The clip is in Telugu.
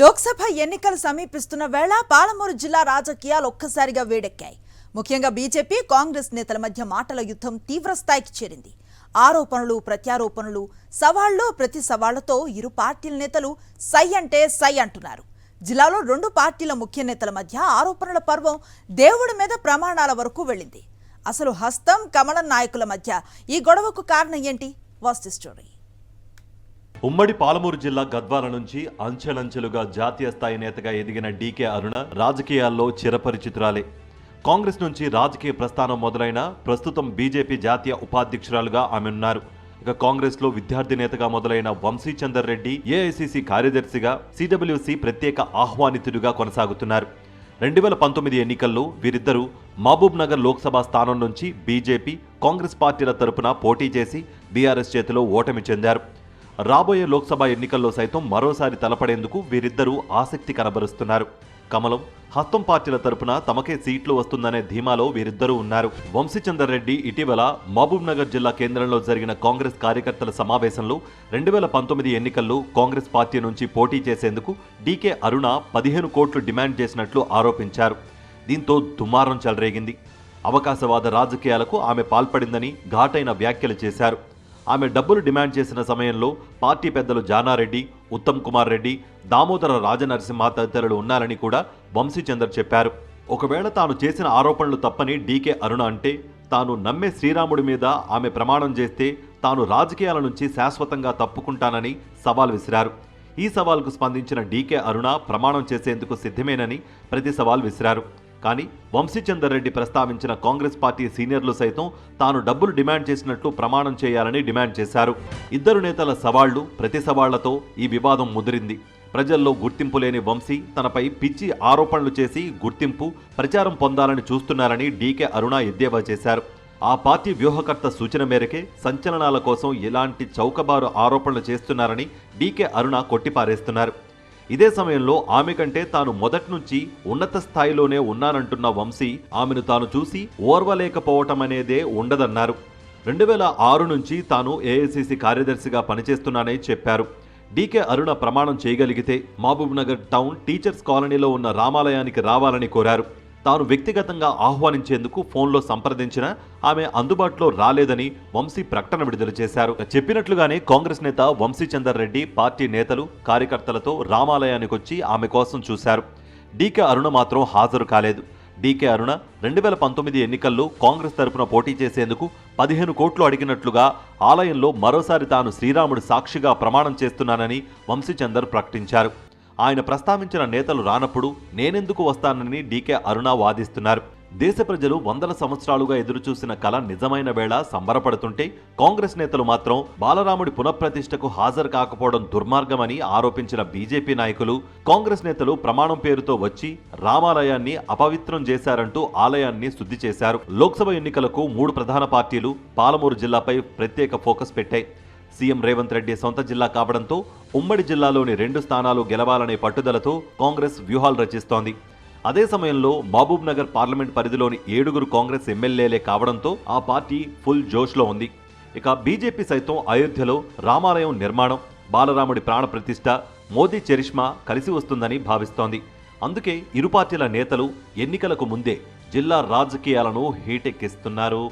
లోక్సభ ఎన్నికలు సమీపిస్తున్న వేళ పాలమూరు జిల్లా రాజకీయాలు ఒక్కసారిగా వేడెక్కాయి. ముఖ్యంగా బీజేపీ కాంగ్రెస్ నేతల మధ్య మాటల యుద్ధం తీవ్రస్థాయికి చేరింది. ఆరోపణలు ప్రత్యారోపణలు, సవాళ్లు ప్రతి సవాళ్లతో ఇరు పార్టీల నేతలు సై అంటే సై అంటున్నారు. జిల్లాలో రెండు పార్టీల ముఖ్య నేతల మధ్య ఆరోపణల పర్వం దేవుడి మీద ప్రమాణాల వరకు వెళ్ళింది. అసలు హస్తం కమలం నాయకుల మధ్య ఈ గొడవకు కారణం ఏంటి? Watch the story. ఉమ్మడి పాలమూరు జిల్లా గద్వాల నుంచి అంచెలంచెలుగా జాతీయ స్థాయి నేతగా ఎదిగిన డీకే అరుణ రాజకీయాల్లో చిరపరిచితురాలే. కాంగ్రెస్ నుంచి రాజకీయ ప్రస్థానం మొదలైన ప్రస్తుతం బీజేపీ జాతీయ ఉపాధ్యక్షురాలుగా ఆమె ఉన్నారు. ఇక కాంగ్రెస్లో విద్యార్థి నేతగా మొదలైన వంశీచందర్ రెడ్డి ఏఐసీసీ కార్యదర్శిగా, సిడబ్ల్యూసీ ప్రత్యేక ఆహ్వానితుడిగా కొనసాగుతున్నారు. 2019 ఎన్నికల్లో వీరిద్దరూ మహబూబ్ నగర్ లోక్సభ స్థానం నుంచి బీజేపీ, కాంగ్రెస్ పార్టీల తరపున పోటీ చేసి బీఆర్ఎస్ చేతిలో ఓటమి చెందారు. రాబోయే లోక్సభ ఎన్నికల్లో సైతం మరోసారి తలపడేందుకు వీరిద్దరూ ఆసక్తి కనబరుస్తున్నారు. కమలం, హస్తం పార్టీల తరపున తమకే సీట్లు వస్తుందనే ధీమాలో వీరిద్దరూ ఉన్నారు. వంశీచందర్ రెడ్డి ఇటీవల మహబూబ్ నగర్ జిల్లా కేంద్రంలో జరిగిన కాంగ్రెస్ కార్యకర్తల సమావేశంలో 2019 ఎన్నికల్లో కాంగ్రెస్ పార్టీ నుంచి పోటీ చేసేందుకు డీకే అరుణ 15 కోట్లు డిమాండ్ చేసినట్లు ఆరోపించారు. దీంతో దుమారం చెలరేగింది. అవకాశవాద రాజకీయాలకు ఆమె పాల్పడిందని ఘాటైన వ్యాఖ్యలు చేశారు. ఆమె డబ్బులు డిమాండ్ చేసిన సమయంలో పార్టీ పెద్దలు జానారెడ్డి, ఉత్తమ్ కుమార్ రెడ్డి, దామోదర రాజనరసింహ తదితరులు ఉన్నారని కూడా వంశీచందర్ చెప్పారు. ఒకవేళ తాను చేసిన ఆరోపణలు తప్పని డీకే అరుణ అంటే, తాను నమ్మే శ్రీరాముడి మీద ఆమె ప్రమాణం చేస్తే తాను రాజకీయాల నుంచి శాశ్వతంగా తప్పుకుంటానని సవాల్ విసిరారు. ఈ సవాల్కు స్పందించిన డీకే అరుణ ప్రమాణం చేసేందుకు సిద్ధమేనని ప్రతి సవాల్ విసిరారు. కానీ వంశీచందర్ రెడ్డి ప్రస్తావించిన కాంగ్రెస్ పార్టీ సీనియర్లు సైతం తాను డబ్బులు డిమాండ్ చేసినట్లు ప్రమాణం చేయాలని డిమాండ్ చేశారు. ఇద్దరు నేతల సవాళ్లు ప్రతి సవాళ్లతో ఈ వివాదం ముదిరింది. ప్రజల్లో గుర్తింపు లేని వంశీ తనపై పిచ్చి ఆరోపణలు చేసి గుర్తింపు, ప్రచారం పొందాలని చూస్తున్నారని డీకే అరుణ ఎద్దేవా చేశారు. ఆ పార్టీ వ్యూహకర్త సూచన మేరకే సంచలనాల కోసం ఇలాంటి చౌకబారు ఆరోపణలు చేస్తున్నారని డీకే అరుణ కొట్టిపారేస్తున్నారు. ఇదే సమయంలో ఆమె కంటే తాను మొదటి నుంచి ఉన్నత స్థాయిలోనే ఉన్నానంటున్న వంశీ ఆమెను తాను చూసి ఓర్వలేకపోవటం అనేదే ఉండదన్నారు. 2006 నుంచి తాను ఏఐసీసీ కార్యదర్శిగా పనిచేస్తున్నానని చెప్పారు. డీకే అరుణ ప్రమాణం చేయగలిగితే మహబూబ్ నగర్ టౌన్ టీచర్స్ కాలనీలో ఉన్న రామాలయానికి రావాలని కోరారు. తాను వ్యక్తిగతంగా ఆహ్వానించేందుకు ఫోన్లో సంప్రదించిన ఆమె అందుబాటులో రాలేదని వంశీ ప్రకటన విడుదల చేశారు. చెప్పినట్లుగానే కాంగ్రెస్ నేత వంశీచందర్ రెడ్డి పార్టీ నేతలు, కార్యకర్తలతో రామాలయానికొచ్చి ఆమె కోసం చూశారు. డీకే అరుణ మాత్రం హాజరు కాలేదు. డీకే అరుణ 2019 ఎన్నికల్లో కాంగ్రెస్ తరపున పోటీ చేసేందుకు 15 కోట్లు అడిగినట్లుగా ఆలయంలో మరోసారి తాను శ్రీరాముడు సాక్షిగా ప్రమాణం చేస్తున్నానని వంశీచందర్ ప్రకటించారు. ఆయన ప్రస్తావించిన నేతలు రానప్పుడు నేనెందుకు వస్తానని డీకే అరుణ వాదిస్తున్నారు. దేశ ప్రజలు వందల సంవత్సరాలుగా ఎదురుచూసిన కళ నిజమైన వేళ సంబరపడుతుంటే కాంగ్రెస్ నేతలు మాత్రం బాలరాముడి పునఃప్రతిష్టకు హాజరు కాకపోవడం దుర్మార్గమని ఆరోపించిన బీజేపీ నాయకులు, కాంగ్రెస్ నేతలు ప్రమాణం పేరుతో వచ్చి రామాలయాన్ని అపవిత్రం చేశారంటూ ఆలయాన్ని శుద్ధి చేశారు. లోక్సభ ఎన్నికలకు 3 ప్రధాన పార్టీలు పాలమూరు జిల్లాపై ప్రత్యేక ఫోకస్ పెట్టాయి. సీఎం రేవంత్ రెడ్డి సొంత జిల్లా కావడంతో ఉమ్మడి జిల్లాలోని 2 స్థానాలు గెలవాలనే పట్టుదలతో కాంగ్రెస్ వ్యూహాలు రచిస్తోంది. అదే సమయంలో మహబూబ్ నగర్ పార్లమెంట్ పరిధిలోని 7 కాంగ్రెస్ ఎమ్మెల్యేలే కావడంతో ఆ పార్టీ ఫుల్ జోష్లో ఉంది. ఇక బీజేపీ సైతం అయోధ్యలో రామాలయం నిర్మాణం, బాలరాముడి ప్రాణప్రతిష్ఠ, మోదీ చరిష్మా కలిసి వస్తుందని భావిస్తోంది. అందుకే ఇరు పార్టీల నేతలు ఎన్నికలకు ముందే జిల్లా రాజకీయాలను హీటెక్కిస్తున్నారు.